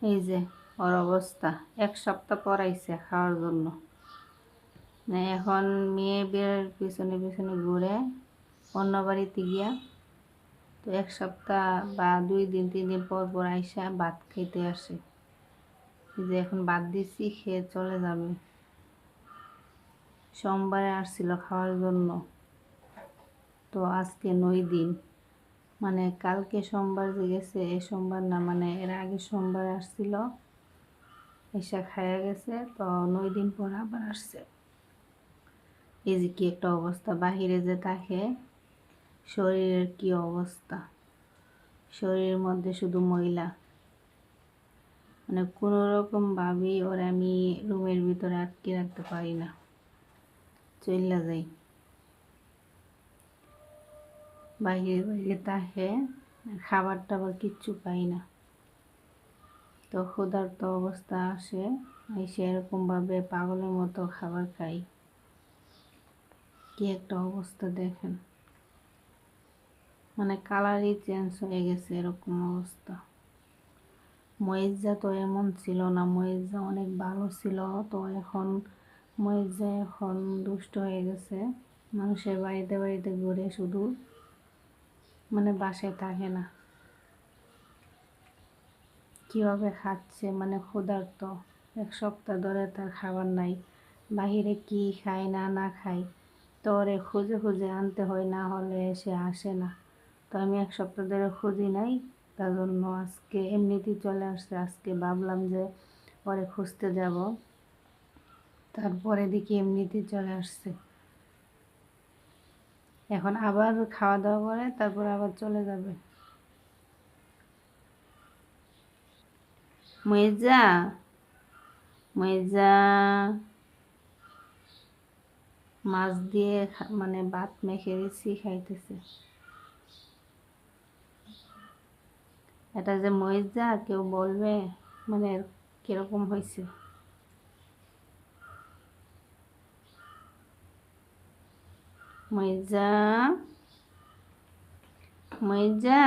এই যে ওর অবস্থা, 1 সপ্তাহ পর আইছে খাওয়ার জন্য। মানে এখন মেয়ে বের পিছনে পিছনে ঘুরে অন্য বাড়িতে গিয়া, তো 1 সপ্তাহ বা 2 দিন 3 দিন পর পর আইসা ভাত খাইতে আসে। এই যে এখন ভাত দিচ্ছি, খেয়ে চলে যাবে। সোমবারে আসছিল খাওয়ার জন্য, তো আজকে 9 দিন। মানে কালকে সোমবার যে গেছে, এই সোমবার না, মানে এর আগে সোমবার আসছিল, এসা খাইয়া গেছে, তো 9 দিন পর আবার আসছে। এই যে কি একটা অবস্থা, বাহিরে যে থাকে শরীরের কি অবস্থা, শরীরের মধ্যে শুধু ময়লা। মানে কোনো রকম ভাবেই ওর আমি রুমের ভিতরে আটকে রাখতে পারি না, চইলা যাই। বাইরে বাইরে থাকে, খাবার টাবার কিচ্ছু পাই না। তো ক্ষুধার্ত অবস্থা আসে, এসে এরকমভাবে পাগলের মতো খাবার খাই। কি একটা অবস্থা দেখেন, মানে কালারই চেঞ্জ হয়ে গেছে, এরকম অবস্থা। মহিজা তো এমন ছিল না, মহিজা অনেক ভালো ছিল। তো এখন মহিজা এখন দুষ্ট হয়ে গেছে, মানুষের বাড়িতে বাড়িতে ঘুরে, শুধু মানে বাসায় থাকে না। কিভাবে খাচ্ছে, মানে ক্ষুধার্ত, 1 সপ্তাহ ধরে তার খাবার নাই। বাহিরে কি খায় না না খায়, তো ওরে খুঁজে খুঁজে আনতে হয়, না হলে সে আসে না। তো আমি 1 সপ্তাহ ধরে খুঁজি নাই, তার জন্য আজকে এমনিতেই চলে আসছে। আজকে ভাবলাম যে পরে খুঁজতে যাব, তারপরে দেখি এমনিতেই চলে আসছে। এখন আবার খাওয়া দাওয়া করে তারপর আবার চলে যাবে। মইজা, মইজা মাছ দিয়ে মানে ভাত মেখে দিচ্ছি, খাইতেছে। এটা যে মইজা কেউ বলবে মানে কিরকম হয়েছে। মইজা, মইজা।